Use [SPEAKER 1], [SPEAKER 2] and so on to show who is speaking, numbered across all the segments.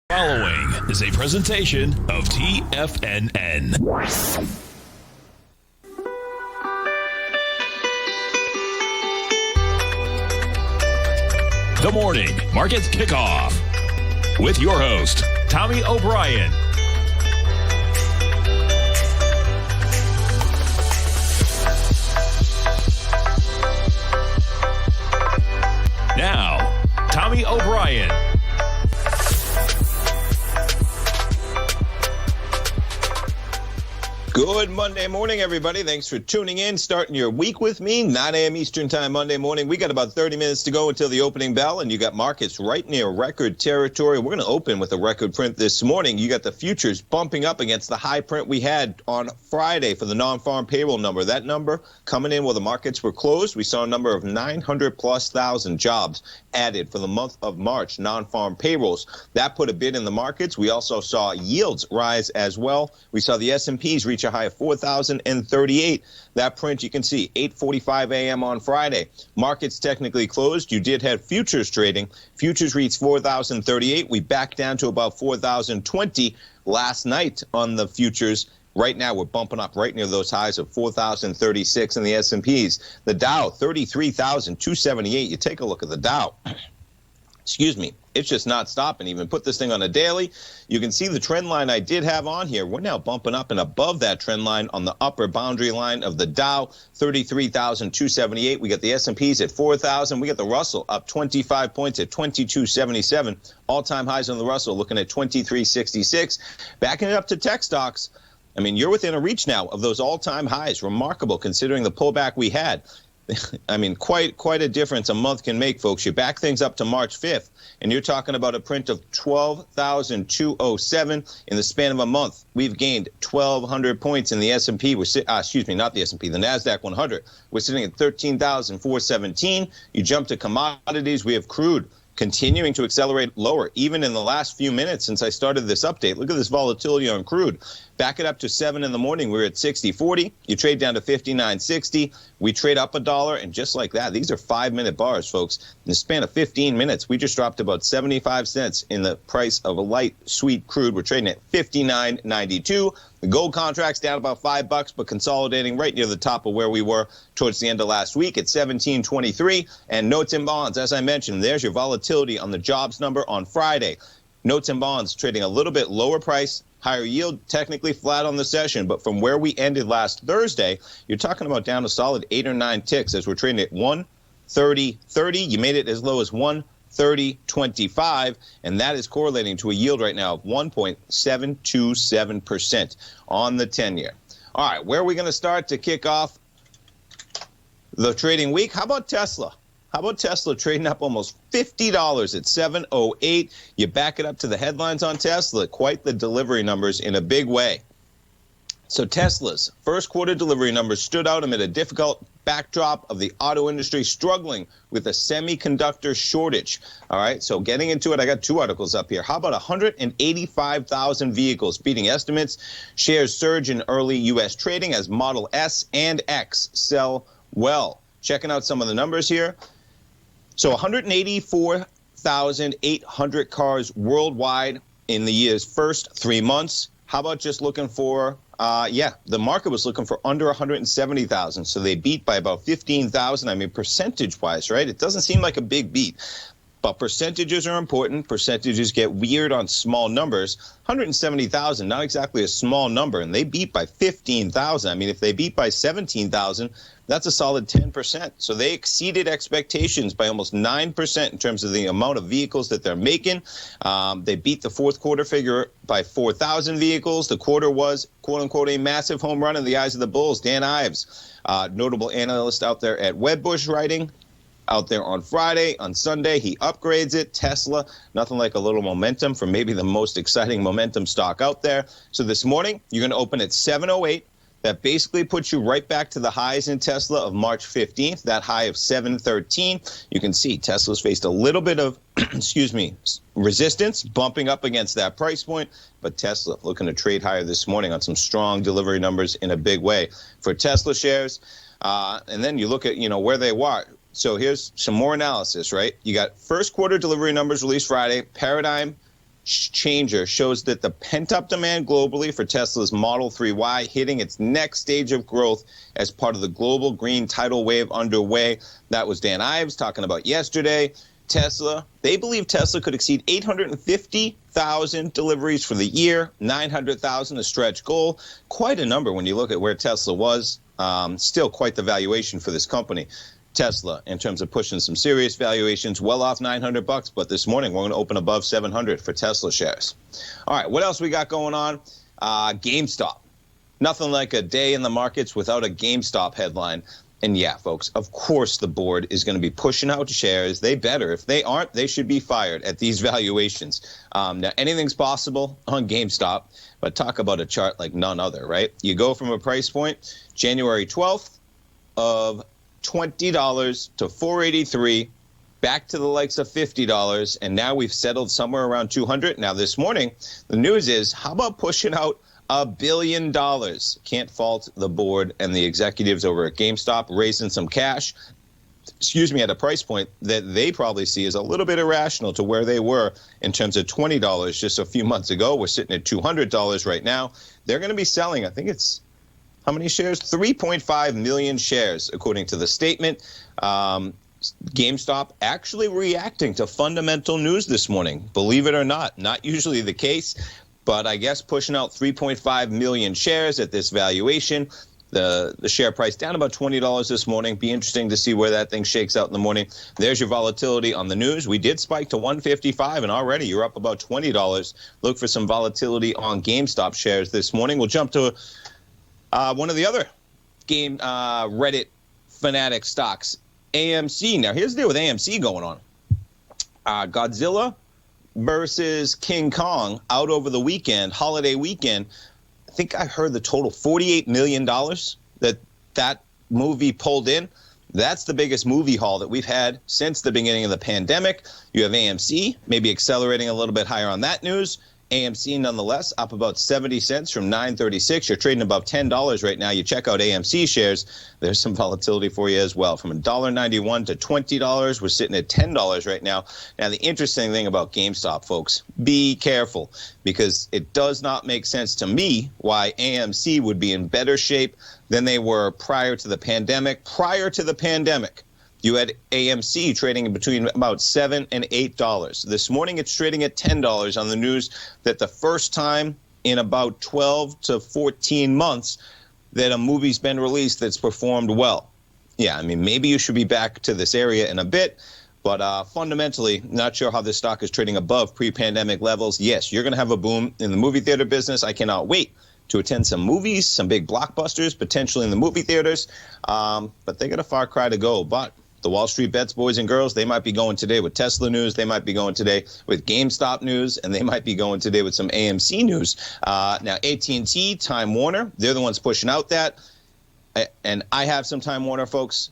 [SPEAKER 1] Following is a presentation of TFNN. The Morning Market Kickoff with your host, Tommy O'Brien. Now, Tommy O'Brien.
[SPEAKER 2] Good Monday morning, everybody. Thanks for tuning in, starting your week with me, 9 a.m. Eastern Time Monday morning. We got about 30 minutes to go until the opening bell, and you got markets right near record territory. We're going to open with a record print this morning. You got the futures bumping up against the high print we had on Friday for the non-farm payroll number. That number coming in while the markets were closed. We saw a number of 900,000+ jobs added for the month of March, non-farm payrolls. That put a bid in the markets. We also saw yields rise as well. We saw the S&Ps reach a high of 4,038. That print you can see 8:45 a.m. on Friday. Markets technically closed. You did have futures trading. Futures reached 4,038. We backed down to about 4,020 last night on the futures. Right now, we're bumping up right near those highs of 4,036 in the S&Ps. The Dow, 33,278. You take a look at the Dow. Excuse me. It's just not stopping. Even put this thing on a daily. You can see the trend line I did have on here. We're now bumping up and above that trend line on the upper boundary line of the Dow, 33,278. We got the S&Ps at 4,000. We got the Russell up 25 points at 2277. All-time highs on the Russell looking at 2366. Backing it up to tech stocks. I mean, you're within a reach now of those all-time highs. Remarkable considering the pullback we had. I mean, quite a difference a month can make, folks. You back things up to March 5th, and you're talking about a print of 12,207 in the span of a month. We've gained 1,200 points in the S&P. Excuse me, not the S&P, the NASDAQ 100. We're sitting at 13,417. You jump to commodities. We have crude continuing to accelerate lower, even in the last few minutes since I started this update. Look at this volatility on crude. Back it up to 7 in the morning. We're at 60.40. You trade down to 59.60. We trade up $1, and just like that, these are 5-minute bars, folks. In the span of 15 minutes, we just dropped about 75 cents in the price of a light, sweet crude. We're trading at 59.92. The gold contract's down about $5, but consolidating right near the top of where we were towards the end of last week at 17.23. And notes and bonds, as I mentioned, there's your volatility on the jobs number on Friday. Notes and bonds trading a little bit lower price, higher yield, technically flat on the session. But from where we ended last Thursday, you're talking about down a solid 8 or 9 ticks as we're trading at 130.30. You made it as low as 130.25, and that is correlating to a yield right now of 1.727% on the 10-year. All right, where are we going to start to kick off the trading week? How about Tesla? How about Tesla trading up almost $50 at 708? You back it up to the headlines on Tesla. Quite the delivery numbers in a big way. So Tesla's first quarter delivery numbers stood out amid a difficult backdrop of the auto industry struggling with a semiconductor shortage. All right, so getting into it, I got 2 articles up here. How about 185,000 vehicles beating estimates? Shares surge in early U.S. trading as Model S and X sell well. Checking out some of the numbers here. So 184,800 cars worldwide in the year's first 3 months. How about just looking for, the market was looking for under 170,000. So they beat by about 15,000. I mean, percentage-wise, right? It doesn't seem like a big beat. But percentages are important. Percentages get weird on small numbers. 170,000, not exactly a small number, and they beat by 15,000. I mean, if they beat by 17,000, that's a solid 10%. So they exceeded expectations by almost 9% in terms of the amount of vehicles that they're making. They beat the fourth quarter figure by 4,000 vehicles. The quarter was, quote unquote, a massive home run in the eyes of the bulls. Dan Ives, notable analyst out there at Wedbush, writing out there on Friday. On Sunday, he upgrades it. Tesla, nothing like a little momentum for maybe the most exciting momentum stock out there. So this morning, you're going to open at 708. That basically puts you right back to the highs in Tesla of March 15th, that high of 713. You can see Tesla's faced a little bit of, resistance, bumping up against that price point. But Tesla looking to trade higher this morning on some strong delivery numbers in a big way for Tesla shares. And then you look at, where they were. So here's some more analysis, right? You got first quarter delivery numbers released Friday. Paradigm changer, shows that the pent-up demand globally for Tesla's Model 3Y hitting its next stage of growth as part of the global green tidal wave underway. That was Dan Ives talking about yesterday. Tesla, they believe Tesla could exceed 850,000 deliveries for the year, 900,000 a stretch goal. Quite a number when you look at where Tesla was. Still quite the valuation for this company. Tesla, in terms of pushing some serious valuations, well off $900, but this morning we're going to open above 700 for Tesla shares. All right, what else we got going on? GameStop. Nothing like a day in the markets without a GameStop headline. And yeah, folks, of course the board is going to be pushing out shares. They better. If they aren't, they should be fired at these valuations. Now, anything's possible on GameStop, but talk about a chart like none other, right? You go from a price point, January 12th of $20 to $483, back to the likes of $50, and now we've settled somewhere around $200. Now, this morning, the news is, how about pushing out $1 billion? Can't fault the board and the executives over at GameStop raising some cash, at a price point that they probably see as a little bit irrational to where they were in terms of $20 just a few months ago. We're sitting at $200 right now. They're going to be selling, I think it's, how many shares? 3.5 million shares, according to the statement. GameStop actually reacting to fundamental news this morning. Believe it or not usually the case, but I guess pushing out 3.5 million shares at this valuation. The share price down about $20 this morning. Be interesting to see where that thing shakes out in the morning. There's your volatility on the news. We did spike to 155, and already you're up about $20. Look for some volatility on GameStop shares this morning. We'll jump to one of the other game Reddit fanatic stocks, AMC. Now, here's the deal with AMC going on. Godzilla versus King Kong out over the weekend, holiday weekend. I think I heard the total $48 million that movie pulled in. That's the biggest movie haul that we've had since the beginning of the pandemic. You have AMC maybe accelerating a little bit higher on that news. AMC, nonetheless, up about 70 cents from $9.36. You're trading above $10 right now. You check out AMC shares. There's some volatility for you as well. From $1.91 to $20, we're sitting at $10 right now. Now, the interesting thing about GameStop, folks, be careful, because it does not make sense to me why AMC would be in better shape than they were prior to the pandemic. Prior to the pandemic, you had AMC trading between about $7 and $8. This morning, it's trading at $10 on the news that the first time in about 12 to 14 months that a movie's been released that's performed well. Yeah, I mean, maybe you should be back to this area in a bit, but fundamentally, not sure how this stock is trading above pre-pandemic levels. Yes, you're going to have a boom in the movie theater business. I cannot wait to attend some movies, some big blockbusters, potentially in the movie theaters, but they got a far cry to go. But the Wall Street bets, boys and girls, they might be going today with Tesla news. They might be going today with GameStop news, and they might be going today with some AMC news. Now, AT&T, Time Warner, they're the ones pushing out that. And I have some Time Warner, folks.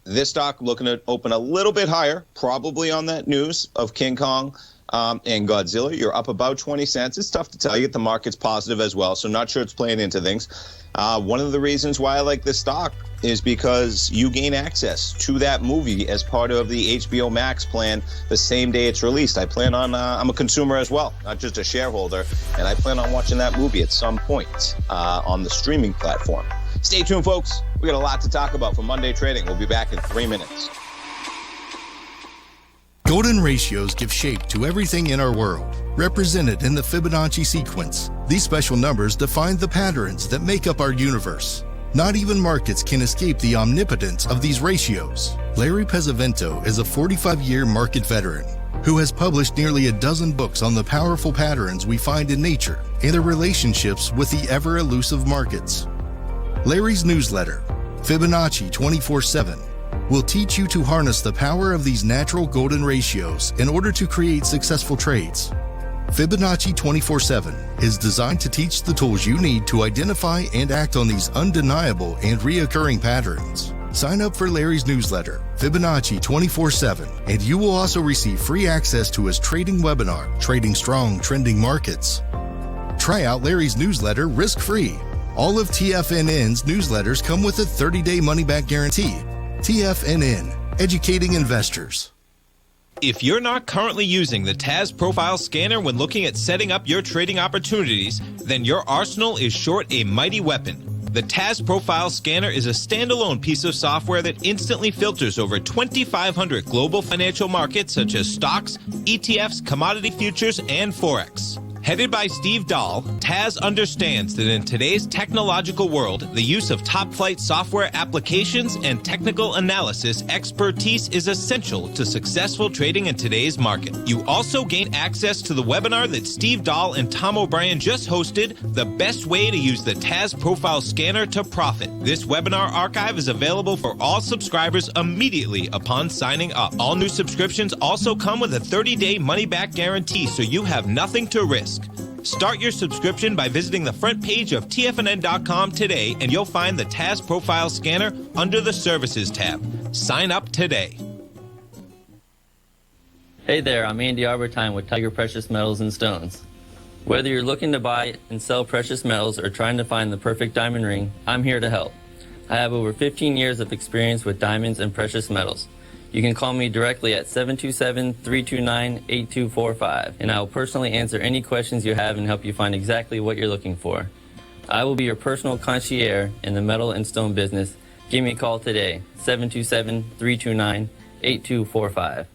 [SPEAKER 2] This stock looking to open a little bit higher, probably on that news of King Kong and Godzilla. You're up about 20 cents. It's tough to tell you. The market's positive as well, so not sure it's playing into things. One of the reasons why I like this stock is because you gain access to that movie as part of the HBO Max plan the same day it's released. I plan on, I'm a consumer as well, not just a shareholder, and I plan on watching that movie at some point on the streaming platform. Stay tuned, folks. We got a lot to talk about for Monday trading. We'll be back in 3 minutes.
[SPEAKER 3] Golden ratios give shape to everything in our world, represented in the Fibonacci sequence. These special numbers define the patterns that make up our universe. Not even markets can escape the omnipotence of these ratios. Larry Pesavento is a 45-year market veteran who has published nearly a dozen books on the powerful patterns we find in nature and their relationships with the ever-elusive markets. Larry's newsletter, Fibonacci 24/7, will teach you to harness the power of these natural golden ratios in order to create successful trades. Fibonacci 24/7 is designed to teach the tools you need to identify and act on these undeniable and reoccurring patterns. Sign up for Larry's newsletter, Fibonacci 24/7, and you will also receive free access to his trading webinar, Trading Strong Trending Markets. Try out Larry's newsletter risk-free. All of TFNN's newsletters come with a 30-day money-back guarantee. TFNN, educating investors.
[SPEAKER 2] If you're not currently using the TAS Profile Scanner when looking at setting up your trading opportunities, then your arsenal is short a mighty weapon. The TAS Profile Scanner is a standalone piece of software that instantly filters over 2,500 global financial markets such as stocks, ETFs, commodity futures, and Forex. Headed by Steve Dahl, TAS understands that in today's technological world, the use of top-flight software applications and technical analysis expertise is essential to successful trading in today's market. You also gain access to the webinar that Steve Dahl and Tom O'Brien just hosted, The Best Way to Use the TAS Profile Scanner to Profit. This webinar archive is available for all subscribers immediately upon signing up. All new subscriptions also come with a 30-day money-back guarantee, so you have nothing to risk. Start your subscription by visiting the front page of TFNN.com today, and you'll find the TAS Profile Scanner under the Services tab. Sign up today.
[SPEAKER 4] Hey there, I'm Andy Arbertine with Tiger Precious Metals and Stones. Whether you're looking to buy and sell precious metals or trying to find the perfect diamond ring, I'm here to help. I have over 15 years of experience with diamonds and precious metals. You can call me directly at 727-329-8245, and I will personally answer any questions you have and help you find exactly what you're looking for. I will be your personal concierge in the metal and stone business. Give me a call today, 727-329-8245.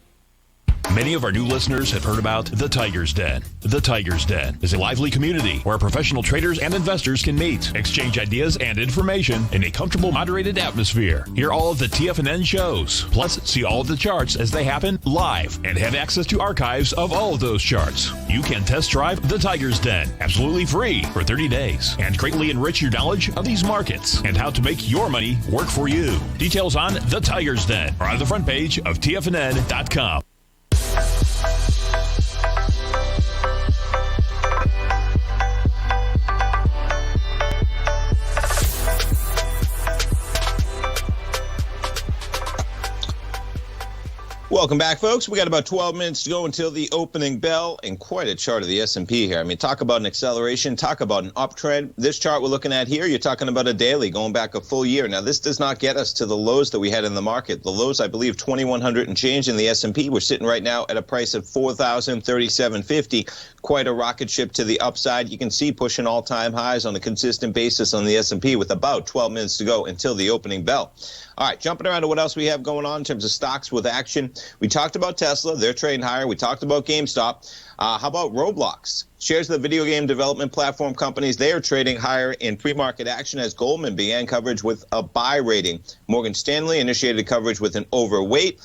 [SPEAKER 1] Many of our new listeners have heard about The Tiger's Den. The Tiger's Den is a lively community where professional traders and investors can meet, exchange ideas and information in a comfortable, moderated atmosphere. Hear all of the TFNN shows, plus see all of the charts as they happen live and have access to archives of all of those charts. You can test drive The Tiger's Den absolutely free for 30 days and greatly enrich your knowledge of these markets and how to make your money work for you. Details on The Tiger's Den are on the front page of TFNN.com.
[SPEAKER 2] Welcome back, folks. We got about 12 minutes to go until the opening bell, and quite a chart of the S&P here. I mean, talk about an acceleration, talk about an uptrend. This chart we're looking at here, you're talking about a daily going back a full year. Now, this does not get us to the lows that we had in the market. The lows, I believe, 2,100 and change in the S&P. We're sitting right now at a price of $4,037.50. Quite a rocket ship to the upside. You can see pushing all-time highs on a consistent basis on the S&P with about 12 minutes to go until the opening bell. All right, jumping around to what else we have going on in terms of stocks with action. We talked about Tesla. They're trading higher. We talked about GameStop. How about Roblox? Shares of the video game development platform companies, they are trading higher in pre-market action as Goldman began coverage with a buy rating. Morgan Stanley initiated coverage with an overweight.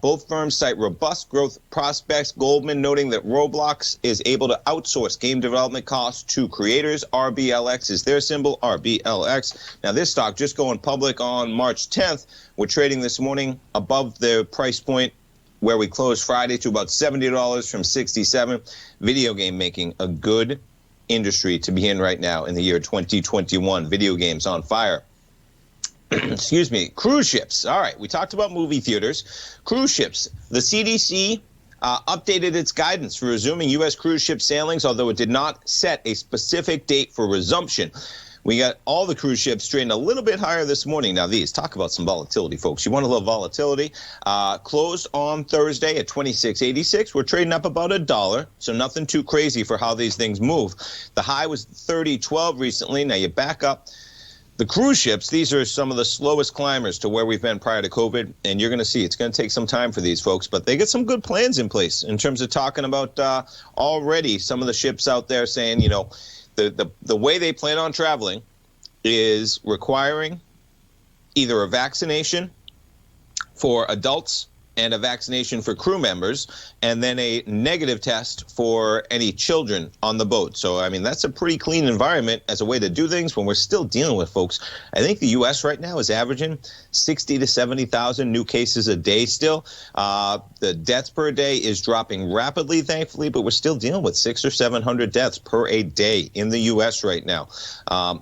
[SPEAKER 2] Both firms cite robust growth prospects. Goldman noting that Roblox is able to outsource game development costs to creators. RBLX is their symbol, RBLX. Now, this stock just going public on March 10th. We're trading this morning above the price point where we closed Friday to about $70 from $67. Video game making a good industry to be in right now in the year 2021. Video games on fire. Excuse me, cruise ships. All right, we talked about movie theaters. Cruise ships. The CDC updated its guidance for resuming U.S. cruise ship sailings, although it did not set a specific date for resumption. We got all the cruise ships trading a little bit higher this morning. Now, these, talk about some volatility, folks. You want a little volatility. Closed on Thursday at $26.86. We're trading up about $1, so nothing too crazy for how these things move. The high was $30.12 recently. Now, you back up. The cruise ships, these are some of the slowest climbers to where we've been prior to COVID, and you're going to see it's going to take some time for these folks, but they get some good plans in place in terms of talking about already some of the ships out there saying, you know, the way they plan on traveling is requiring either a vaccination for adults and a vaccination for crew members, and then a negative test for any children on the boat. So, I mean, that's a pretty clean environment as a way to do things when we're still dealing with folks. I think the U.S. right now is averaging 60 to 70,000 new cases a day still. The deaths per day is dropping rapidly, thankfully, but we're still dealing with 600 or 700 deaths per a day in the U.S. right now.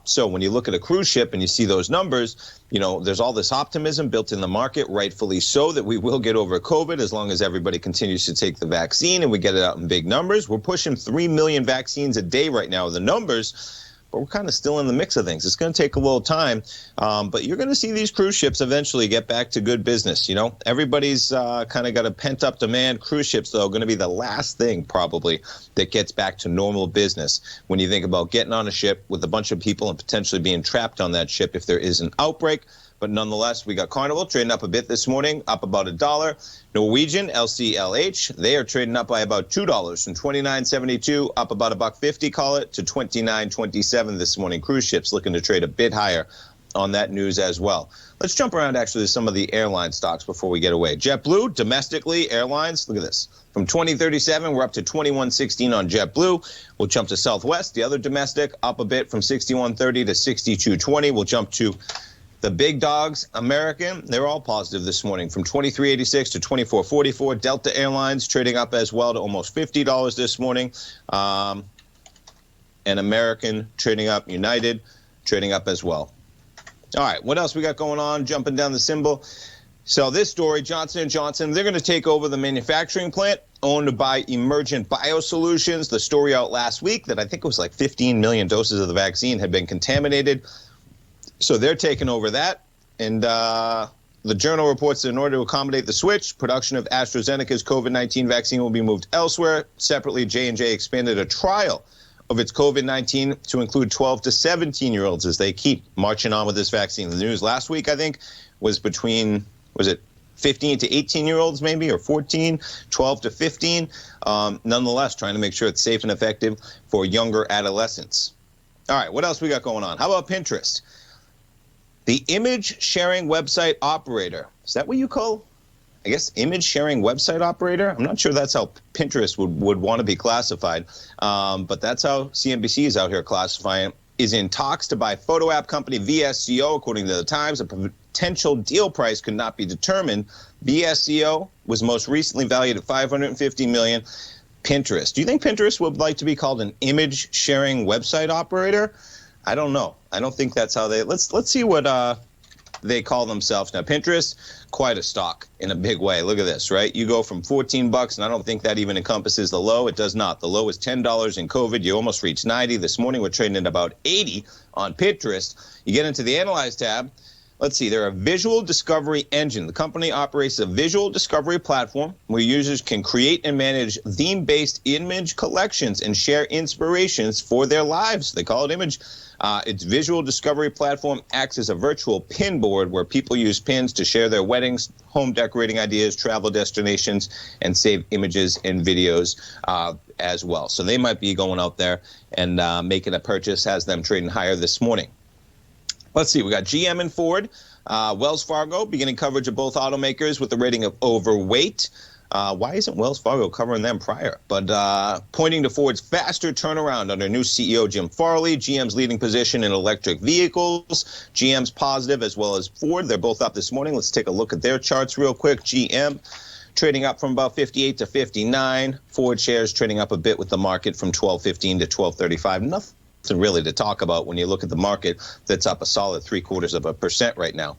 [SPEAKER 2] So when you look at a cruise ship and you see those numbers, you know, there's all this optimism built in the market, rightfully so, that we will get over COVID as long as everybody continues to take the vaccine and we get it out in big numbers. We're pushing 3 million vaccines a day right now. The numbers but we're kind of still in the mix of things. It's going to take a little time, but you're going to see these cruise ships eventually get back to good business. You know, everybody's kind of got a pent-up demand. Cruise ships, though, are going to be the last thing probably that gets back to normal business when you think about getting on a ship with a bunch of people and potentially being trapped on that ship if there is an outbreak. But nonetheless, we got Carnival trading up a bit this morning, up about $1. Norwegian, LCLH, they are trading up by about $2 from $29.72, up about $1.50, call it, to $29.27 this morning. Cruise ships looking to trade a bit higher on that news as well. Let's jump around actually to some of the airline stocks before we get away. JetBlue, domestically, airlines, look at this. From 2037, we're up to 21.16 on JetBlue. We'll jump to Southwest, the other domestic, up a bit from 61.30 to 62.20. We'll jump to the big dogs, American, they're all positive this morning from $23.86 to $24.44. Delta Airlines trading up as well to almost $50 this morning. And American trading up, United trading up as well. All right, what else we got going on? Jumping down the symbol. So this story, Johnson & Johnson, they're going to take over the manufacturing plant owned by Emergent Biosolutions. The story out last week that I think it was like 15 million doses of the vaccine had been contaminated. So they're taking over that, and the Journal reports that in order to accommodate the switch, production of AstraZeneca's COVID-19 vaccine will be moved elsewhere. Separately, J&J expanded a trial of its COVID-19 to include 12 to 17-year-olds as they keep marching on with this vaccine. The news last week, I think, was between, was it 15 to 18-year-olds maybe, or 14, 12 to 15. Nonetheless, trying to make sure it's safe and effective for younger adolescents. All right, what else we got going on? How about Pinterest? The image sharing website operator. Is that what you call, I guess, image sharing website operator? I'm not sure that's how Pinterest would want to be classified, but that's how CNBC is out here classifying it. Is in talks to buy photo app company VSCO, according to the Times. A potential deal price could not be determined. VSCO was most recently valued at $550 million. Pinterest. Do you think Pinterest would like to be called an image sharing website operator? I don't know. I don't think that's how they... Let's see what they call themselves. Now, Pinterest, quite a stock in a big way. Look at this, right? You go from $14, and I don't think that even encompasses the low. It does not. The low is $10 in COVID. You almost reached 90. This morning, we're trading at about 80 on Pinterest. You get into the Analyze tab. Let's see, they're a visual discovery engine. The company operates a visual discovery platform where users can create and manage theme-based image collections and share inspirations for their lives. They call it image. Its visual discovery platform acts as a virtual pin board where people use pins to share their weddings, home decorating ideas, travel destinations, and save images and videos as well. So they might be going out there and making a purchase, has them trading higher this morning. Let's see, we got GM and Ford. Wells Fargo beginning coverage of both automakers with a rating of overweight. Why isn't Wells Fargo covering them prior? But pointing to Ford's faster turnaround under new CEO Jim Farley, GM's leading position in electric vehicles. GM's positive as well as Ford. They're both up this morning. Let's take a look at their charts real quick. GM trading up from about 58 to 59. Ford shares trading up a bit with the market from 12.15 to 12.35. Nothing really to talk about when you look at the market that's up a solid 0.75% right now.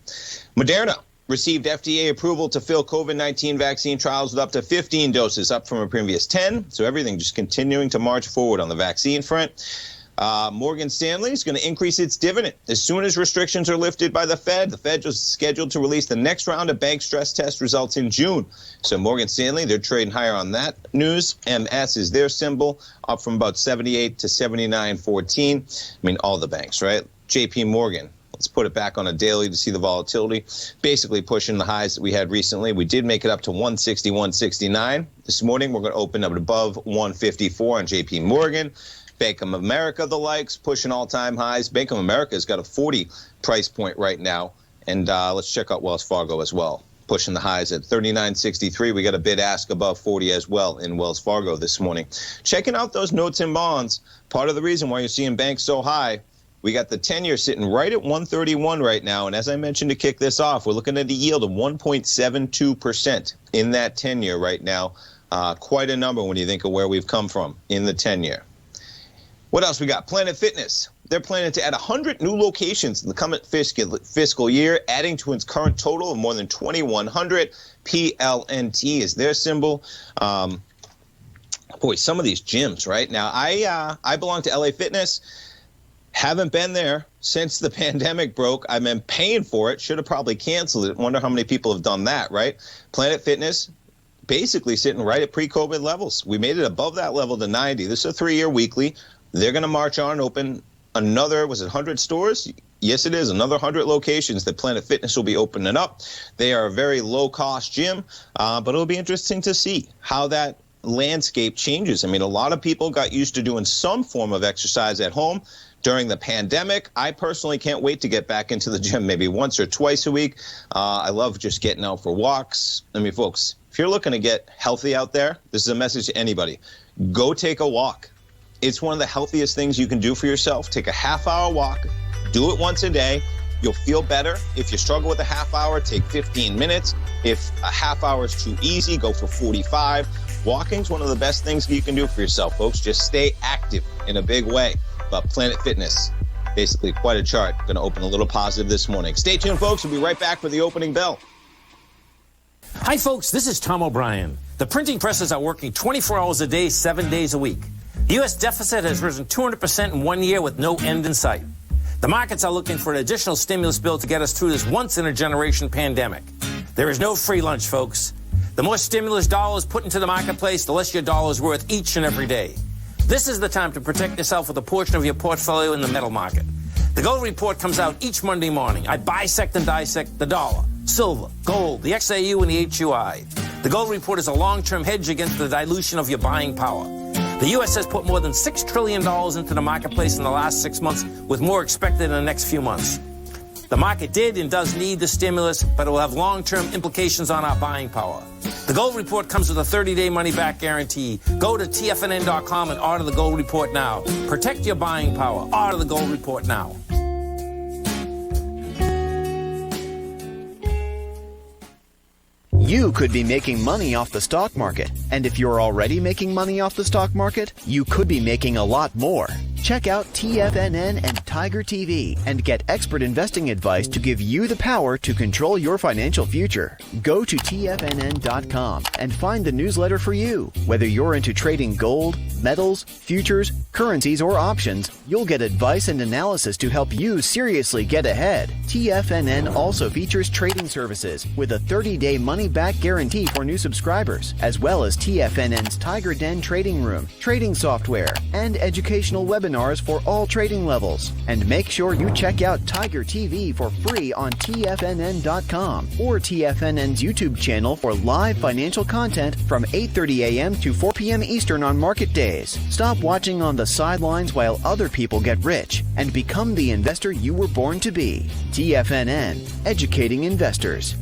[SPEAKER 2] Moderna received FDA approval to fill COVID-19 vaccine trials with up to 15 doses, up from a previous 10. So everything just continuing to march forward on the vaccine front. Morgan Stanley is going to increase its dividend as soon as restrictions are lifted by the Fed. The Fed is scheduled to release the next round of bank stress test results in June. So Morgan Stanley, they're trading higher on that news. MS is their symbol, up from about 78 to 79.14. I mean, all the banks, right? JP Morgan. Let's put it back on a daily to see the volatility. Basically pushing the highs that we had recently. We did make it up to 160, 169. This morning, we're going to open up above 154 on JP Morgan. Bank of America, the likes, pushing all-time highs. Bank of America's got a 40 price point right now. And let's check out Wells Fargo as well. Pushing the highs at 39.63. We got a bid ask above 40 as well in Wells Fargo this morning. Checking out those notes and bonds. Part of the reason why you're seeing banks so high, we got the 10-year sitting right at 131 right now. And as I mentioned to kick this off, we're looking at a yield of 1.72% in that 10-year right now. Quite a number when you think of where we've come from in the 10-year. What else we got? Planet Fitness. They're planning to add 100 new locations in the coming fiscal year, adding to its current total of more than 2,100. PLNT is their symbol. Boy, some of these gyms, right? Now, I belong to LA Fitness. Haven't been there since the pandemic broke. I've been paying for it. Should have probably canceled it. Wonder how many people have done that, right? Planet Fitness, basically sitting right at pre-COVID levels. We made it above that level to 90. This is a 3-year weekly. They're going to march on and open another, 100 stores? Yes, it is. Another 100 locations that Planet Fitness will be opening up. They are a very low-cost gym, but it'll be interesting to see how that landscape changes. I mean, a lot of people got used to doing some form of exercise at home during the pandemic. I personally can't wait to get back into the gym maybe once or twice a week. I love just getting out for walks. I mean, folks, if you're looking to get healthy out there, this is a message to anybody. Go take a walk. It's one of the healthiest things you can do for yourself. Take a half-hour walk. Do it once a day. You'll feel better. If you struggle with a half hour, take 15 minutes. If a half hour is too easy, go for 45. Walking's one of the best things you can do for yourself, folks. Just stay active in a big way. But Planet Fitness, basically quite a chart. Going to open a little positive this morning. Stay tuned, folks. We'll be right back for the opening bell.
[SPEAKER 5] Hi, folks. This is Tom O'Brien. The printing presses are working 24 hours a day, 7 days a week. The U.S. deficit has risen 200% in 1 year with no end in sight. The markets are looking for an additional stimulus bill to get us through this once-in-a-generation pandemic. There is no free lunch, folks. The more stimulus dollars put into the marketplace, the less your dollar is worth each and every day. This is the time to protect yourself with a portion of your portfolio in the metal market. The Gold Report comes out each Monday morning. I bisect and dissect the dollar, silver, gold, the XAU, and the HUI. The Gold Report is a long-term hedge against the dilution of your buying power. The U.S. has put more than $6 trillion into the marketplace in the last 6 months, with more expected in the next few months. The market did and does need the stimulus, but it will have long-term implications on our buying power. The Gold Report comes with a 30-day money-back guarantee. Go to TFNN.com and order the Gold Report now. Protect your buying power. Order the Gold Report now.
[SPEAKER 6] You could be making money off the stock market. And if you're already making money off the stock market, you could be making a lot more. Check out TFNN and Tiger TV and get expert investing advice to give you the power to control your financial future. Go to TFNN.com and find the newsletter for you. Whether you're into trading gold, metals, futures, currencies, or options, you'll get advice and analysis to help you seriously get ahead. TFNN also features trading services with a 30-day money-back guarantee for new subscribers, as well as TFNN's Tiger Den trading room, trading software, and educational webinars for all trading levels. And make sure you check out Tiger TV for free on TFNN.com or TFNN's YouTube channel for live financial content from 8:30 a.m. to 4 p.m. Eastern on market days. Stop watching on the sidelines while other people get rich and become the investor you were born to be. TFNN, educating investors.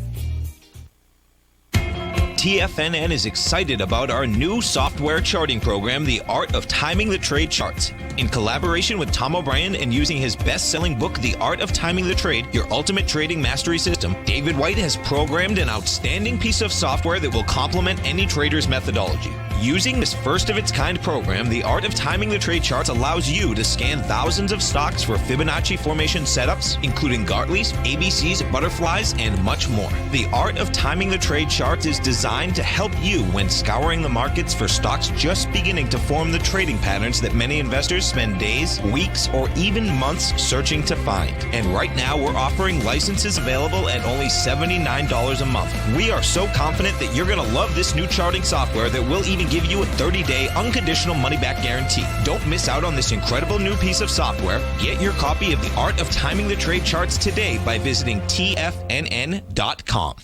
[SPEAKER 7] TFNN is excited about our new software charting program, The Art of Timing the Trade Charts. In collaboration with Tom O'Brien and using his best-selling book, The Art of Timing the Trade, Your Ultimate Trading Mastery System, David White has programmed an outstanding piece of software that will complement any trader's methodology. Using this first-of-its-kind program, The Art of Timing the Trade Charts allows you to scan thousands of stocks for Fibonacci formation setups, including Gartley's, ABC's, butterflies, and much more. The Art of Timing the Trade Charts is designed to help you when scouring the markets for stocks just beginning to form the trading patterns that many investors spend days, weeks, or even months searching to find. And right now, we're offering licenses available at only $79 a month. We are so confident that you're going to love this new charting software that will even give you a 30-day unconditional money-back guarantee. Don't miss out on this incredible new piece of software. Get your copy of The Art of Timing the Trade Charts today by visiting TFNN.com.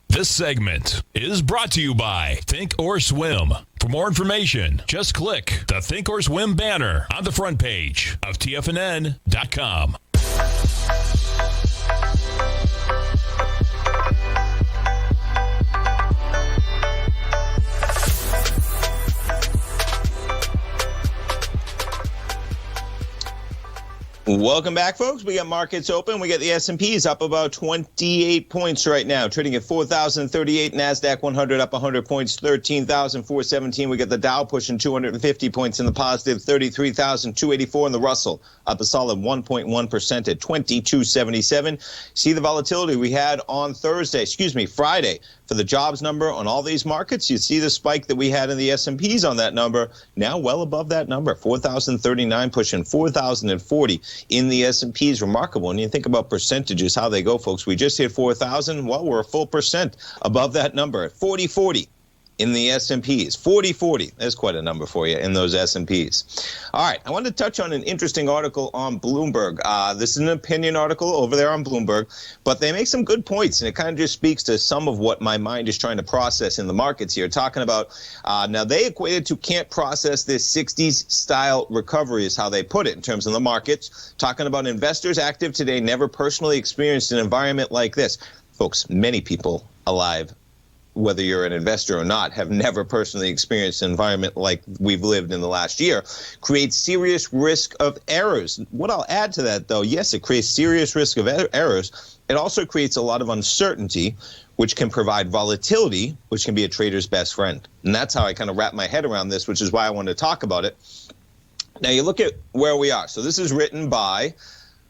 [SPEAKER 1] This segment is brought to you by Think or Swim. For more information, just click the Think or Swim banner on the front page of TFNN.com.
[SPEAKER 2] Welcome back, folks. We got markets open. We got the S&Ps up about 28 points right now, trading at 4,038. NASDAQ 100 up 100 points, 13,417. We got the Dow pushing 250 points in the positive, 33,284. And the Russell up a solid 1.1% at 2277. See the volatility we had on Friday. for the jobs number on all these markets. You see the spike that we had in the S&Ps on that number, now well above that number, 4,039 pushing 4,040 in the S&Ps. Remarkable. And you think about percentages, how they go, folks. We just hit 4,000. Well, we're a full percent above that number at 4040. In the S&Ps, 4040. That's quite a number for you in those S&Ps. All right, I want to touch on an interesting article on Bloomberg. This is an opinion article over there on Bloomberg, but they make some good points, and it kind of just speaks to some of what my mind is trying to process in the markets here. Talking about, now they equated to can't process this 60s-style recovery is how they put it in terms of the markets. Talking about investors active today never personally experienced an environment like this. Folks, many people alive, whether you're an investor or not, have never personally experienced an environment like we've lived in the last year, creates serious risk of errors. What I'll add to that, though, yes, it creates serious risk of errors. It also creates a lot of uncertainty, which can provide volatility, which can be a trader's best friend. And that's how I kind of wrap my head around this, which is why I wanted to talk about it. Now, you look at where we are. So this is written by...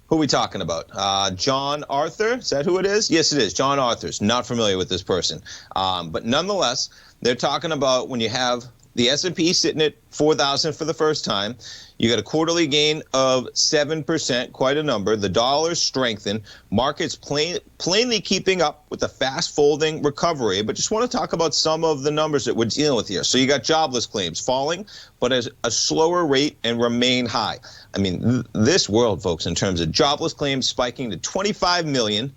[SPEAKER 2] who are we talking about? John Arthur? Is that who it is? Yes, it is. John Arthur's. Not familiar with this person. But nonetheless, they're talking about when you have the S&P sitting at 4,000 for the first time, you got a quarterly gain of 7%, quite a number. The dollar strengthened. Markets plainly keeping up with the fast-folding recovery. But just want to talk about some of the numbers that we're dealing with here. So you got jobless claims falling, but at a slower rate and remain high. I mean, this world, folks, in terms of jobless claims spiking to 25 million.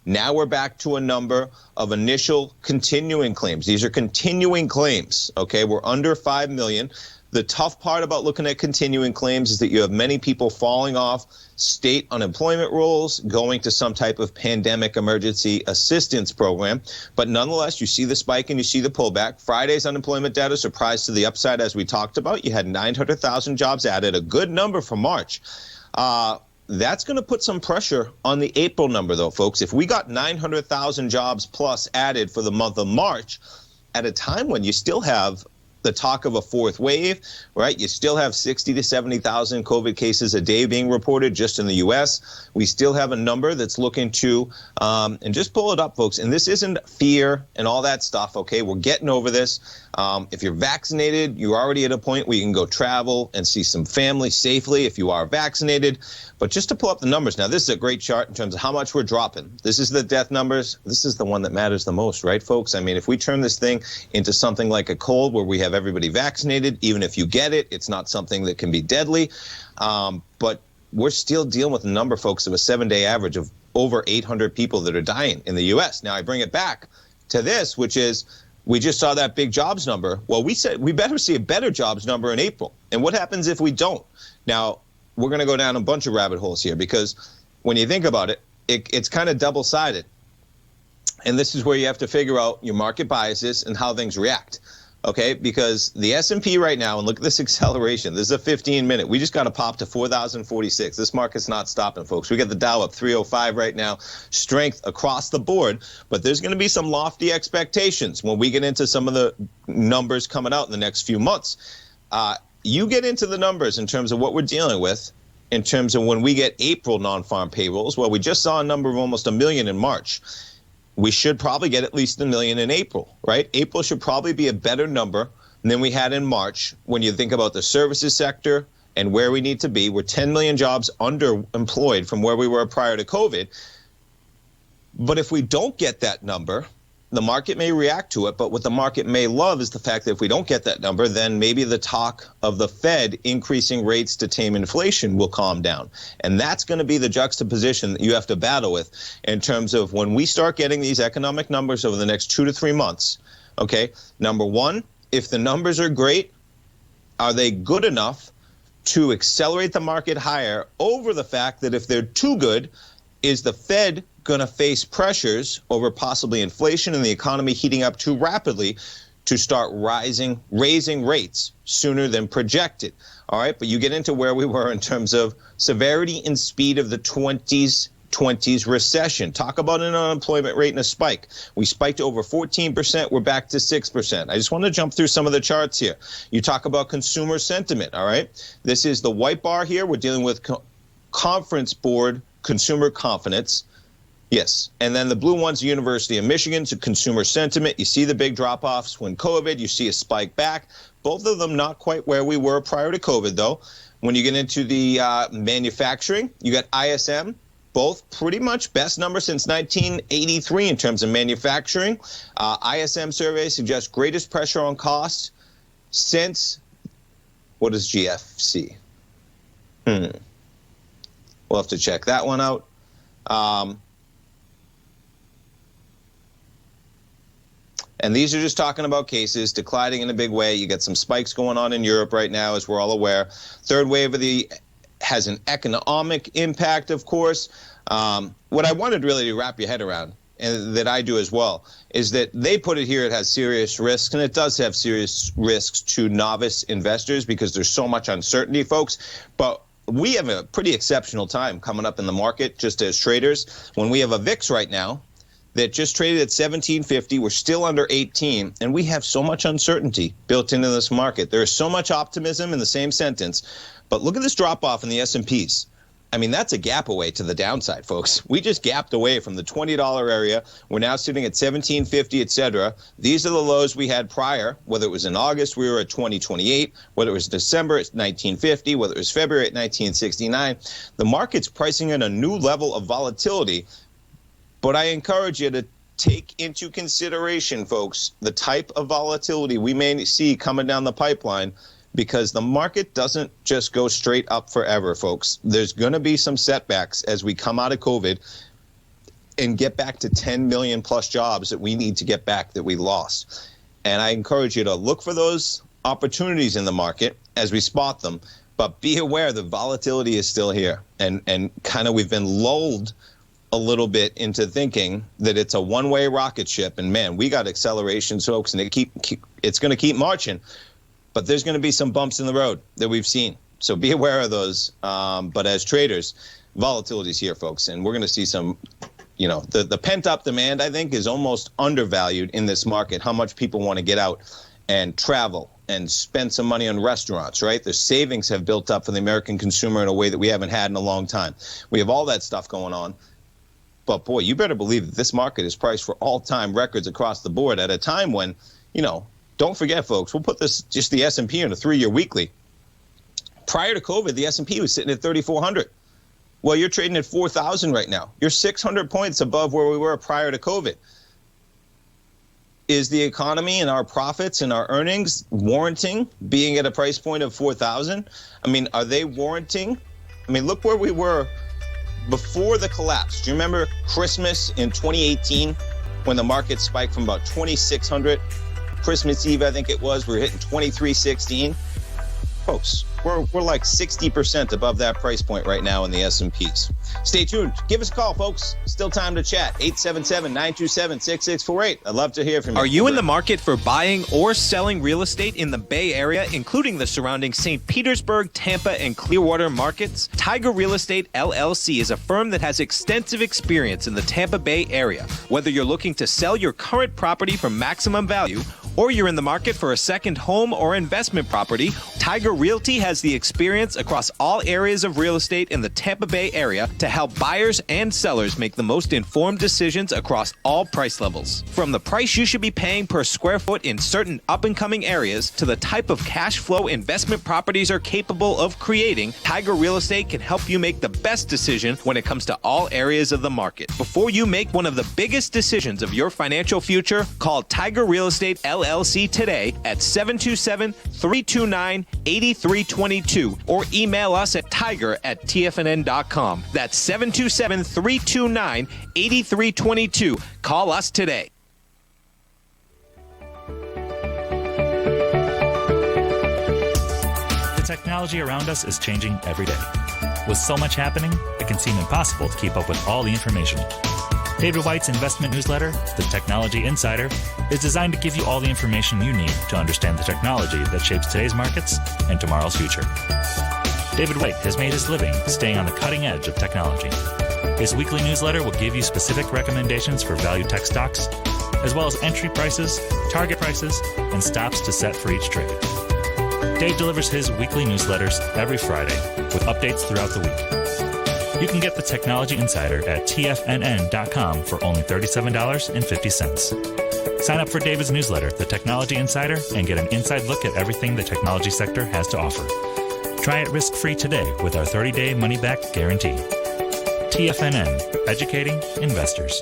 [SPEAKER 2] Now we're back to a number of initial continuing claims. These are continuing claims, okay? We're under 5 million. The tough part about looking at continuing claims is that you have many people falling off state unemployment rolls, going to some type of pandemic emergency assistance program. But nonetheless, you see the spike and you see the pullback. Friday's unemployment data surprised to the upside, as we talked about. You had 900,000 jobs added, a good number for March. That's going to put some pressure on the April number, though, folks. If we got 900,000 jobs plus added for the month of March, at a time when you still have the talk of a fourth wave, right? You still have 60 to 70,000 COVID cases a day being reported just in the U.S. We still have a number that's looking to, and just pull it up, folks. And this isn't fear and all that stuff, okay? We're getting over this. If you're vaccinated, you're already at a point where you can go travel and see some family safely if you are vaccinated. But just to pull up the numbers, now this is a great chart in terms of how much we're dropping. This is the death numbers. This is the one that matters the most, right, folks? I mean, if we turn this thing into something like a cold where we have everybody vaccinated, even if you get it, it's not something that can be deadly. But we're still dealing with a number, folks, of a 7-day average of over 800 people that are dying in the U.S. Now, I bring it back to this, which is we just saw that big jobs number. Well, we said we better see a better jobs number in April. And what happens if we don't? Now, we're going to go down a bunch of rabbit holes here because when you think about it, it's kind of double-sided. And this is where you have to figure out your market biases and how things react. Okay, because the S&P right now, and look at this acceleration. This is a 15-minute. We just got to pop to 4,046. This market's not stopping, folks. We got the Dow up 305 right now. Strength across the board. But there's going to be some lofty expectations when we get into some of the numbers coming out in the next few months. You get into the numbers in terms of what we're dealing with, in terms of when we get April non-farm payrolls. Well, we just saw a number of almost 1 million in March. We should probably get at least 1 million in April, right? April should probably be a better number than we had in March when you think about the services sector and where we need to be. We're 10 million jobs underemployed from where we were prior to COVID. But if we don't get that number, the market may react to it, but what the market may love is the fact that if we don't get that number, then maybe the talk of the Fed increasing rates to tame inflation will calm down. And that's going to be the juxtaposition that you have to battle with in terms of when we start getting these economic numbers over the next 2 to 3 months. Okay, number one, if the numbers are great, are they good enough to accelerate the market higher over the fact that if they're too good, is the Fed going to face pressures over possibly inflation and the economy heating up too rapidly to start raising rates sooner than projected? All right, but you get into where we were in terms of severity and speed of the 20s recession. Talk about an unemployment rate and a spike. We spiked over 14%. We're back to 6%. I just want to jump through some of the charts here. You talk about consumer sentiment, all right? This is the white bar here. We're dealing with Conference Board consumer confidence. Yes. And then the blue one's the University of Michigan, so consumer sentiment. You see the big drop-offs when COVID. You see a spike back. Both of them not quite where we were prior to COVID, though. When you get into the manufacturing, you got ISM. Both pretty much best number since 1983 in terms of manufacturing. ISM survey suggests greatest pressure on costs since, what is GFC? We'll have to check that one out. And these are just talking about cases declining in a big way. You got some spikes going on in Europe right now, as we're all aware. Third wave of the has an economic impact, of course. What I wanted really to wrap your head around, and that I do as well, is that they put it here, it has serious risks, and it does have serious risks to novice investors because there's so much uncertainty, folks. But we have a pretty exceptional time coming up in the market just as traders. When we have a VIX right now that just traded at 1750, we're still under 18, and we have so much uncertainty built into this market. There is so much optimism in the same sentence, but look at this drop-off in the S&Ps. I mean, that's a gap away to the downside, folks. We just gapped away from the $20 area. We're now sitting at 1750, et cetera. These are the lows we had prior. Whether it was in August, we were at 2028. Whether it was December, it's 1950. Whether it was February at 1969. The market's pricing in a new level of volatility. But I encourage you to take into consideration, folks, the type of volatility we may see coming down the pipeline, because the market doesn't just go straight up forever, folks. There's going to be some setbacks as we come out of COVID and get back to 10 million plus jobs that we need to get back that we lost. And I encourage you to look for those opportunities in the market as we spot them, but be aware the volatility is still here. And kind of we've been lulled a little bit into thinking that it's a one-way rocket ship. And man, we got accelerations, folks, and it's going to keep marching. But there's going to be some bumps in the road that we've seen. So be aware of those. But as traders, volatility is here, folks. And we're going to see some, the pent-up demand, I think, is almost undervalued in this market, how much people want to get out and travel and spend some money on restaurants, right? The savings have built up for the American consumer in a way that we haven't had in a long time. We have all that stuff going on. But, boy, you better believe that this market is priced for all-time records across the board at a time when, don't forget, folks, we'll put just the S&P in a 3-year weekly. Prior to COVID, the S&P was sitting at 3,400. Well, you're trading at 4,000 right now. You're 600 points above where we were prior to COVID. Is the economy and our profits and our earnings warranting being at a price point of 4,000? I mean, are they warranting? I mean, look where we were before the collapse. Do you remember Christmas in 2018 when the market spiked from about 2,600? Christmas Eve, I think it was, we were hitting 2316. Folks, we're like 60% above that price point right now in the S&Ps. Stay tuned. Give us a call, folks. Still time to chat. 877-927-6648. I'd love to hear from you.
[SPEAKER 7] Are you in the market for buying or selling real estate in the Bay Area, including the surrounding St. Petersburg, Tampa, and Clearwater markets? Tiger Real Estate LLC is a firm that has extensive experience in the Tampa Bay area. Whether you're looking to sell your current property for maximum value, or you're in the market for a second home or investment property, Tiger Realty has the experience across all areas of real estate in the Tampa Bay area to help buyers and sellers make the most informed decisions across all price levels. From the price you should be paying per square foot in certain up-and-coming areas to the type of cash flow investment properties are capable of creating, Tiger Real Estate can help you make the best decision when it comes to all areas of the market. Before you make one of the biggest decisions of your financial future, call Tiger Real Estate LLC today at 727-329-8322 or email us at tiger@tfnn.com. That's 727-329-8322. Call us today.
[SPEAKER 8] The technology around us is changing every day. With so much happening, it can seem impossible to keep up with all the information. David White's investment newsletter, The Technology Insider, is designed to give you all the information you need to understand the technology that shapes today's markets and tomorrow's future. David White has made his living staying on the cutting edge of technology. His weekly newsletter will give you specific recommendations for value tech stocks, as well as entry prices, target prices, and stops to set for each trade. Dave delivers his weekly newsletters every Friday with updates throughout the week. You can get the Technology Insider at TFNN.com for only $37.50. Sign up for David's newsletter, The Technology Insider, and get an inside look at everything the technology sector has to offer. Try it risk-free today with our 30-day money-back guarantee. TFNN, educating investors.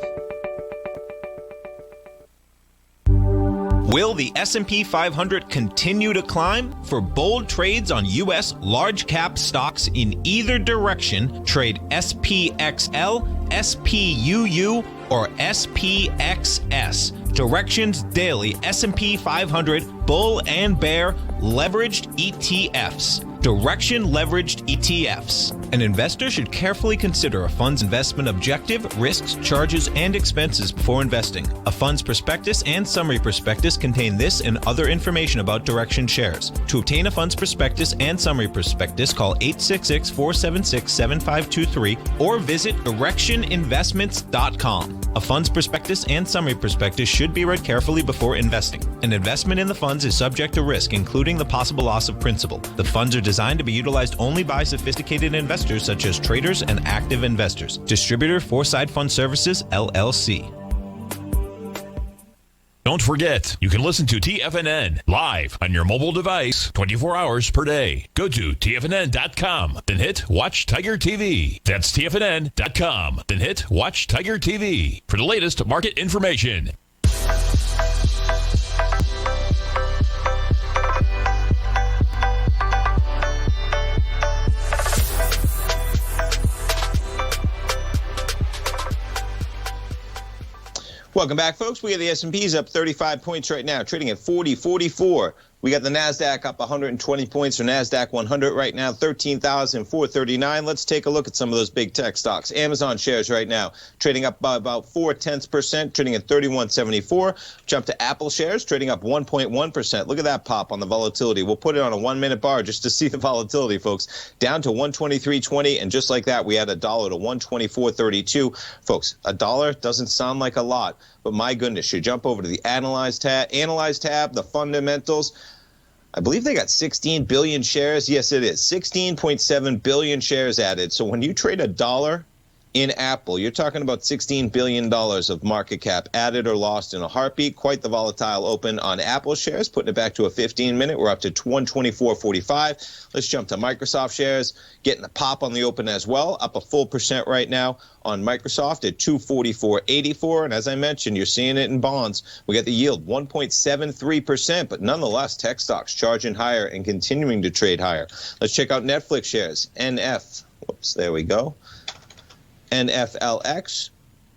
[SPEAKER 7] Will the S&P 500 continue to climb? For bold trades on U.S. large-cap stocks in either direction, trade SPXL, SPUU, or SPXS. Directions Daily S&P 500 Bull and Bear Leveraged ETFs. Direction Leveraged ETFs. An investor should carefully consider a fund's investment objective, risks, charges, and expenses before investing. A fund's prospectus and summary prospectus contain this and other information about Direction shares. To obtain a fund's prospectus and summary prospectus, call 866-476-7523 or visit directioninvestments.com. A fund's prospectus and summary prospectus should be read carefully before investing. An investment in the funds is subject to risk, including the possible loss of principal. The funds are designed to be utilized only by sophisticated investors such as traders and active investors. Distributor Foreside Fund Services, LLC.
[SPEAKER 1] Don't forget, you can listen to TFNN live on your mobile device 24 hours per day. Go to TFNN.com, then hit Watch Tiger TV. That's TFNN.com, then hit Watch Tiger TV for the latest market information.
[SPEAKER 2] Welcome back, folks. We have the S&P's up 35 points right now, trading at 40.44. We got the NASDAQ up 120 points for NASDAQ 100 right now, 13,439. Let's take a look at some of those big tech stocks. Amazon shares right now trading up by about 0.4%, trading at 31.74. Jump to Apple shares trading up 1.1%. Look at that pop on the volatility. We'll put it on a 1-minute bar just to see the volatility, folks. Down to 123.20, and just like that, we had $1 to 124.32. Folks, $1 doesn't sound like a lot, but my goodness, you jump over to the Analyze tab, the fundamentals. I believe they got 16 billion shares. Yes, it is. 16.7 billion shares added. So when you trade $1 in Apple, you're talking about $16 billion of market cap added or lost in a heartbeat. Quite the volatile open on Apple shares. Putting it back to a 15-minute. We're up to 124.45. Let's jump to Microsoft shares. Getting a pop on the open as well. Up a full percent right now on Microsoft at 244.84. And as I mentioned, you're seeing it in bonds. We got the yield 1.73%, but nonetheless, tech stocks charging higher and continuing to trade higher. Let's check out Netflix shares. There we go. NFLX,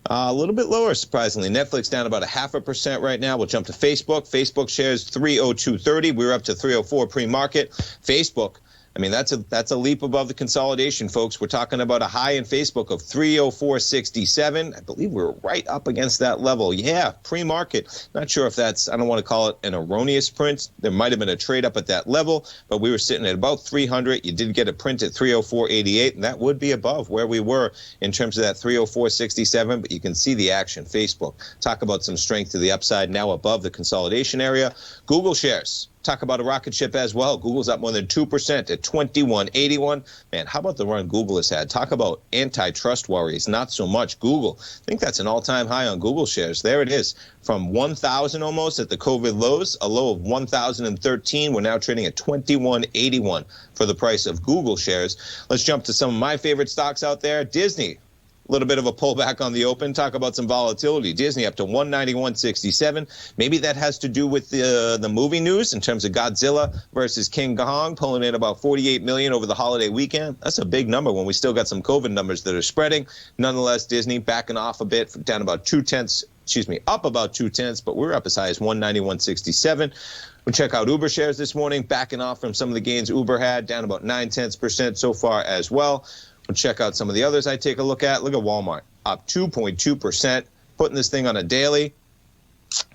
[SPEAKER 2] a little bit lower, surprisingly. Netflix down about 0.5% right now. We'll jump to Facebook. Facebook shares 302.30. We were up to 304 pre-market. Facebook, I mean, that's a leap above the consolidation, folks. We're talking about a high in Facebook of 304.67. I believe we're right up against that level. Yeah, pre-market. Not sure if that's, I don't want to call it an erroneous print. There might have been a trade up at that level, but we were sitting at about 300. You did get a print at 304.88, and that would be above where we were in terms of that 304.67, but you can see the action. Facebook, talk about some strength to the upside, now above the consolidation area. Google shares. Talk about a rocket ship as well. Google's up more than 2% at 21.81. Man, how about the run Google has had? Talk about antitrust worries. Not so much Google. I think that's an all-time high on Google shares. There it is. From 1,000 almost at the COVID lows, a low of 1,013. We're now trading at 21.81 for the price of Google shares. Let's jump to some of my favorite stocks out there. Disney. A little bit of a pullback on the open. Talk about some volatility. Disney up to 191.67. Maybe that has to do with the movie news in terms of Godzilla versus King Kong, pulling in about 48 million over the holiday weekend. That's a big number when we still got some COVID numbers that are spreading. Nonetheless, Disney backing off a bit, down about up about 0.2, but we're up as high as 191.67. We'll check out Uber shares this morning, backing off from some of the gains Uber had, down about 0.9% so far as well. We'll check out some of the others I take a look at. Look at Walmart, up 2.2%. Putting this thing on a daily.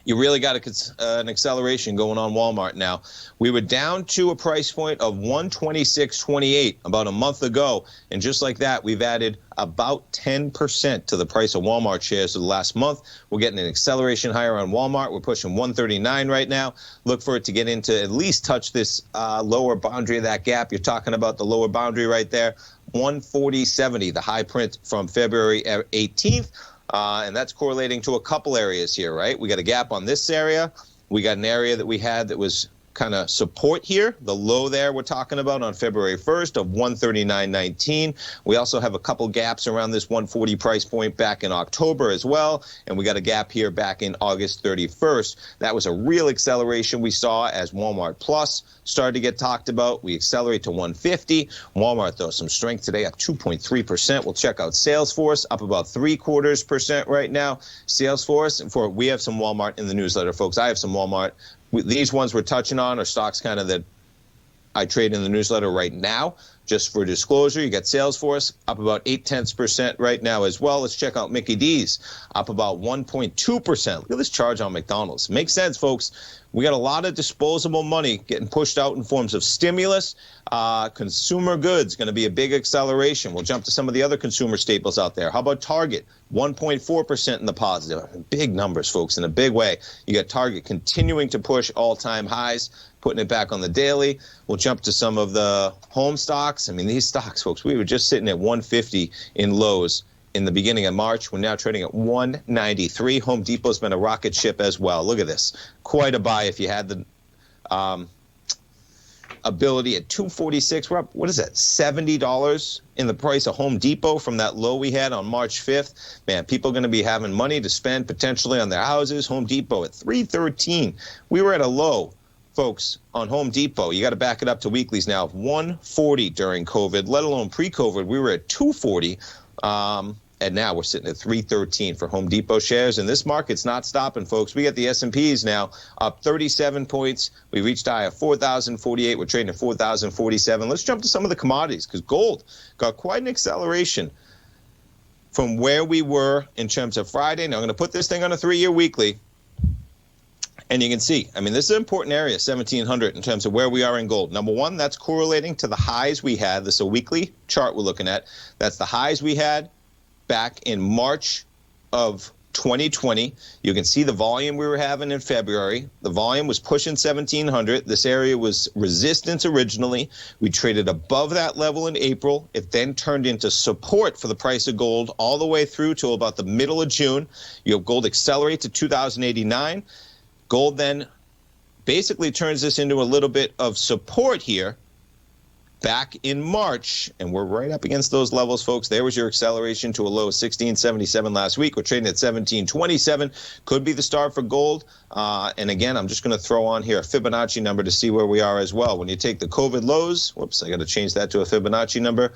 [SPEAKER 2] You really got an acceleration going on Walmart now. We were down to a price point of $126.28 about a month ago. And just like that, we've added about 10% to the price of Walmart shares for the last month. We're getting an acceleration higher on Walmart. We're pushing 139 right now. Look for it to get into at least touch this lower boundary of that gap. You're talking about the lower boundary right there. 140.70, the high print from February 18th. And that's correlating to a couple areas here, right? We got a gap on this area. We got an area that we had that was kind of support here. The low there we're talking about on February 1st of 139.19. We also have a couple gaps around this 140 price point back in October as well. And we got a gap here back in August 31st. That was a real acceleration we saw as Walmart Plus started to get talked about. We accelerate to 150. Walmart, though, some strength today, up 2.3%. We'll check out Salesforce, up about 0.75% right now. Salesforce, we have some Walmart in the newsletter, folks. I have some Walmart. These ones we're touching on are stocks kind of that I trade in the newsletter right now. Just for disclosure, you got Salesforce up about 0.8% right now as well. Let's check out Mickey D's, up about 1.2%. Look at this charge on McDonald's. Makes sense, folks. We got a lot of disposable money getting pushed out in forms of stimulus. Consumer goods going to be a big acceleration. We'll jump to some of the other consumer staples out there. How about Target? 1.4% in the positive. Big numbers, folks, in a big way. You got Target continuing to push all-time highs, putting it back on the daily. We'll jump to some of the home stocks. I mean, these stocks, folks, we were just sitting at 150 in lows in the beginning of March. We're now trading at 193. Home Depot's been a rocket ship as well. Look at this. Quite a buy if you had the ability at 246. We're up, what is that, $70 in the price of Home Depot from that low we had on March 5th. Man, people are going to be having money to spend potentially on their houses. Home Depot at 313. We were at a low, folks, on Home Depot. You got to back it up to weeklies now of 140 during COVID, let alone pre-COVID. We were at 240. And now we're sitting at 313 for Home Depot shares. And this market's not stopping, folks. We got the S&Ps now up 37 points. We reached a high of 4,048. We're trading at 4,047. Let's jump to some of the commodities because gold got quite an acceleration from where we were in terms of Friday. Now I'm going to put this thing on a 3-year weekly. And you can see, I mean, this is an important area, 1,700, in terms of where we are in gold. Number one, that's correlating to the highs we had. This is a weekly chart we're looking at. That's the highs we had back in March of 2020. You can see the volume we were having in February. The volume was pushing 1,700. This area was resistance originally. We traded above that level in April. It then turned into support for the price of gold all the way through to about the middle of June. You have gold accelerate to 2,089. Gold then basically turns this into a little bit of support here back in March, and we're right up against those levels, folks. There was your acceleration to a low of 1677 last week. We're trading at 1727. Could be the start for gold. And again, I'm just going to throw on here a Fibonacci number to see where we are as well. When you take the COVID lows, whoops, I got to change that to a Fibonacci number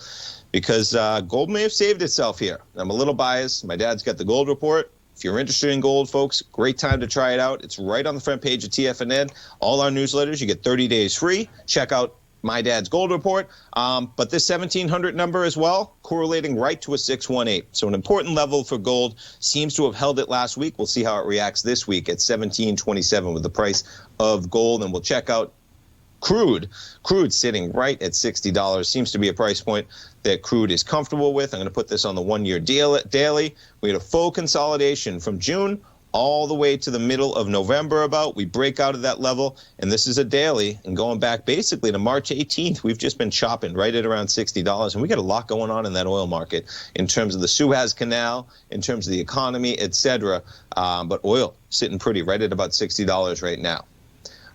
[SPEAKER 2] because gold may have saved itself here. I'm a little biased. My dad's got the gold report. If you're interested in gold, folks, great time to try it out. It's right on the front page of TFNN. All our newsletters, you get 30 days free. Check out my dad's gold report. But this 1,700 number as well, correlating right to a 618. So an important level for gold. Seems to have held it last week. We'll see how it reacts this week at 1727 with the price of gold. And we'll check out crude. Crude sitting right at $60. Seems to be a price point that crude is comfortable with. I'm going to put this on the 1-year daily. We had a full consolidation from June all the way to the middle of November about. We break out of that level, and this is a daily. And going back basically to March 18th, we've just been chopping right at around $60. And we got a lot going on in that oil market in terms of the Suez Canal, in terms of the economy, et cetera. But oil sitting pretty right at about $60 right now.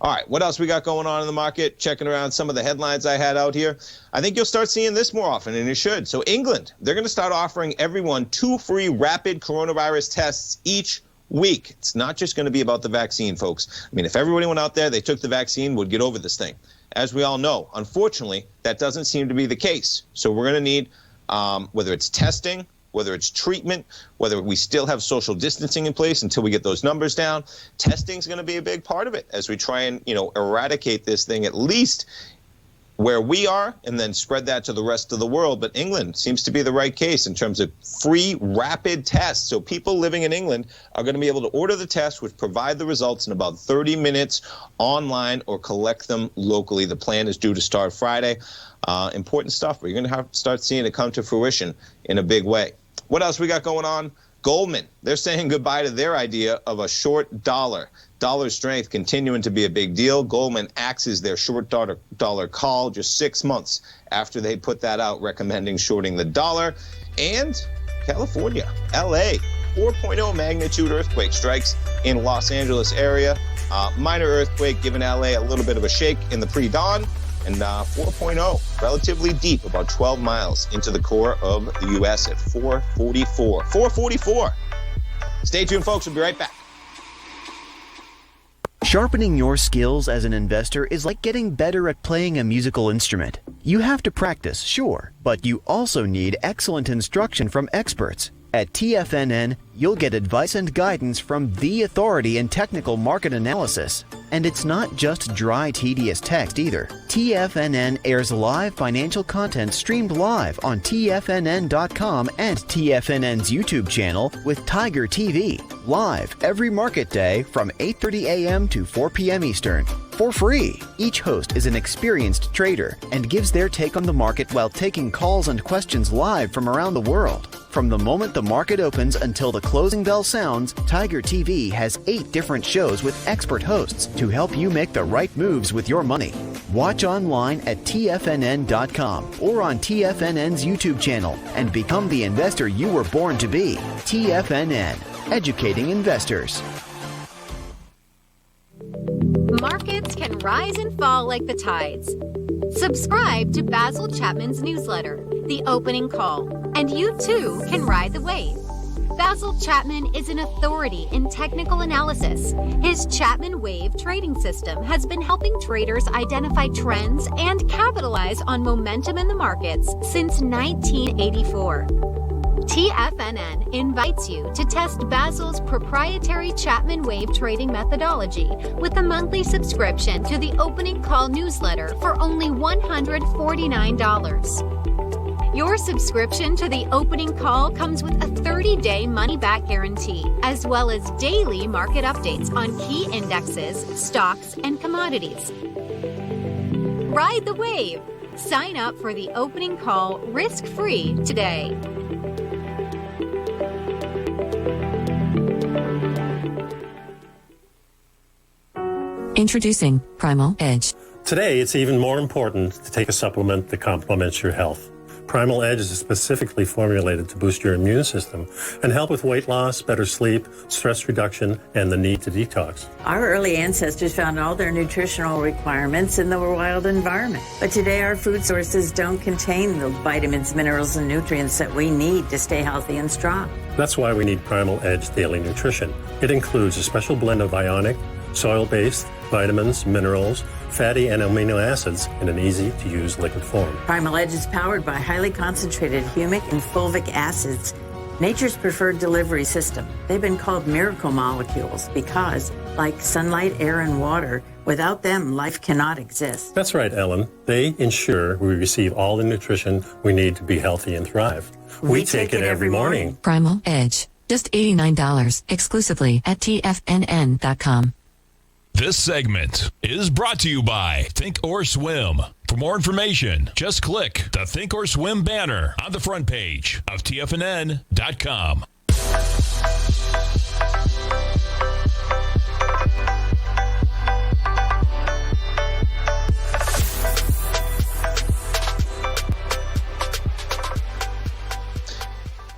[SPEAKER 2] All right, what else we got going on in the market? Checking around some of the headlines I had out here. I think you'll start seeing this more often, and you should. So England, they're going to start offering everyone 2 free rapid coronavirus tests each week. It's not just going to be about the vaccine, folks. I mean, if everybody went out there, they took the vaccine, would get over this thing. As we all know, unfortunately, that doesn't seem to be the case. So we're going to need, whether it's testing, whether it's treatment, whether we still have social distancing in place until we get those numbers down, testing is going to be a big part of it as we try and, eradicate this thing at least where we are and then spread that to the rest of the world. But England seems to be the right case in terms of free rapid tests. So people living in England are going to be able to order the test, which provide the results in about 30 minutes online or collect them locally. The plan is due to start Friday. Important stuff. We're going to have to start seeing it come to fruition in a big way. What else we got going on? Goldman, they're saying goodbye to their idea of a short dollar. Dollar strength continuing to be a big deal. Goldman axes their short dollar call just 6 months after they put that out, recommending shorting the dollar. And California, LA, 4.0 magnitude earthquake strikes in Los Angeles area. Minor earthquake giving LA a little bit of a shake in the pre-dawn. And 4.0, relatively deep, about 12 miles into the core of the U.S. at 4:44. 4:44. Stay tuned, folks. We'll be right back.
[SPEAKER 6] Sharpening your skills as an investor is like getting better at playing a musical instrument. You have to practice, sure, but you also need excellent instruction from experts. At TFNN, you'll get advice and guidance from the authority in technical market analysis. And it's not just dry, tedious text either. TFNN airs live financial content streamed live on TFNN.com and TFNN's YouTube channel with Tiger TV, live every market day from 8:30 a.m. to 4 p.m. Eastern. For free. Each host is an experienced trader and gives their take on the market while taking calls and questions live from around the world. From the moment the market opens until the closing bell sounds, Tiger TV has 8 different shows with expert hosts to help you make the right moves with your money. Watch online at TFNN.com or on TFNN's YouTube channel and become the investor you were born to be. TFNN, educating investors.
[SPEAKER 9] Markets can rise and fall like the tides. Subscribe to Basil Chapman's newsletter, The Opening Call, and you too can ride the wave. Basil Chapman is an authority in technical analysis. His Chapman Wave trading system has been helping traders identify trends and capitalize on momentum in the markets since 1984. TFNN invites you to test Basil's proprietary Chapman Wave trading methodology with a monthly subscription to the Opening Call newsletter for only $149. Your subscription to the Opening Call comes with a 30-day money-back guarantee, as well as daily market updates on key indexes, stocks, and commodities. Ride the wave! Sign up for the Opening Call risk-free today.
[SPEAKER 10] Introducing Primal Edge.
[SPEAKER 11] Today, it's even more important to take a supplement that complements your health. Primal Edge is specifically formulated to boost your immune system and help with weight loss, better sleep, stress reduction, and the need to detox.
[SPEAKER 12] Our early ancestors found all their nutritional requirements in the wild environment. But today, our food sources don't contain the vitamins, minerals, and nutrients that we need to stay healthy and strong.
[SPEAKER 11] That's why we need Primal Edge Daily Nutrition. It includes a special blend of ionic, soil-based vitamins, minerals, fatty and amino acids in an easy-to-use liquid form.
[SPEAKER 12] Primal Edge is powered by highly concentrated humic and fulvic acids, nature's preferred delivery system. They've been called miracle molecules because, like sunlight, air, and water, without them, life cannot exist.
[SPEAKER 11] That's right, Ellen. They ensure we receive all the nutrition we need to be healthy and thrive. We take it every morning.
[SPEAKER 10] Primal Edge. Just $89 exclusively at TFNN.com.
[SPEAKER 1] This segment is brought to you by Think or Swim. For more information, just click the Think or Swim banner on the front page of TFNN.com.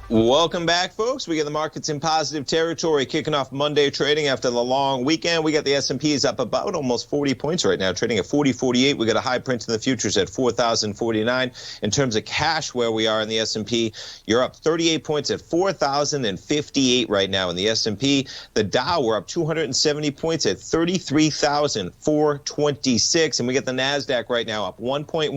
[SPEAKER 2] Welcome back, folks. We get the markets in positive territory, kicking off Monday trading after the long weekend. We got the S&Ps up about almost 40 points right now, trading at 40.48. We got a high print in the futures at 4,049. In terms of cash, where we are in the S&P, you're up 38 points at 4,058 right now in the S&P. The Dow, we're up 270 points at 33,426. And we get the NASDAQ right now up 1.1%.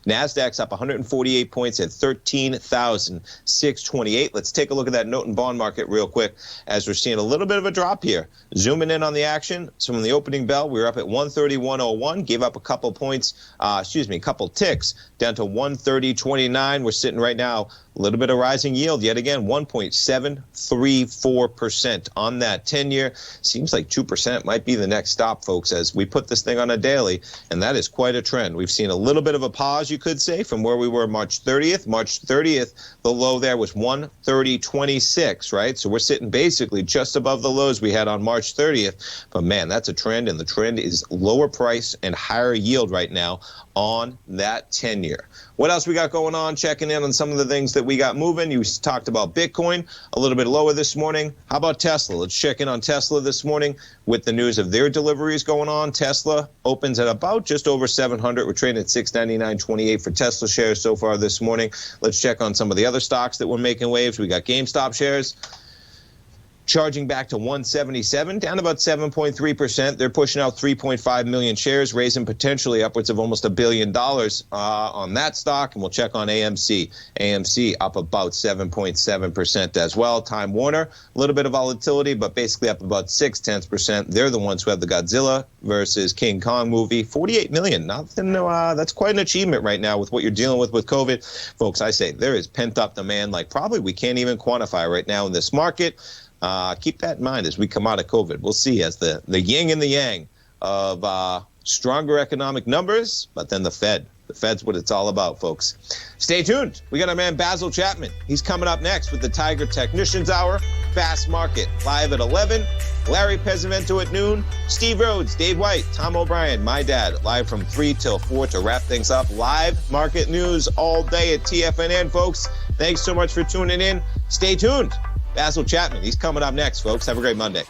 [SPEAKER 2] NASDAQ's up 148 points at 13,628. Let's take a look at that note and bond market real quick, as we're seeing a little bit of a drop here. Zooming in on the action. So from the opening bell, we were up at 131.01, gave up a couple points, couple ticks down to 130.29. We're sitting right now A little bit of rising yield yet again, 1.734% on that 10-year. Seems like 2% might be the next stop, folks, as we put this thing on a daily, and that is quite a trend. We've seen a little bit of a pause, you could say, from where we were March 30th. March 30th, the low there was 130.26, right? So we're sitting basically just above the lows we had on March 30th. But, man, that's a trend, and the trend is lower price and higher yield right now on that 10-year. What else we got going on? Checking in on some of the things that we got moving. You talked about Bitcoin, a little bit lower this morning. How about Tesla? Let's check in on Tesla this morning with the news of their deliveries going on. Tesla opens at about just over 700. We're trading at $699.28 for Tesla shares so far this morning. Let's check on some of the other stocks that were making waves. We got GameStop shares charging back to 177, down about 7.3%. They're pushing out 3.5 million shares, raising potentially upwards of almost $1 billion on that stock. And we'll check on AMC. AMC up about 7.7% as well. Time Warner, a little bit of volatility, but basically up about 0.6%. They're the ones who have the Godzilla versus King Kong movie. 48 million. Nothing. That's quite an achievement right now with what you're dealing with COVID. Folks, I say there is pent-up demand like probably we can't even quantify right now in this market. Keep that in mind as we come out of COVID. We'll see as the yin and the yang of stronger economic numbers, but then the Fed. The Fed's what it's all about, folks. Stay tuned. We got our man Basil Chapman. He's coming up next with the Tiger Technicians Hour. Fast Market live at 11. Larry Pesavento at noon. Steve Rhodes, Dave White, Tom O'Brien, my dad, live from 3 till 4 to wrap things up. Live market news all day at TFNN, folks. Thanks so much for tuning in. Stay tuned. Basil Chapman, he's coming up next, folks. Have a great Monday.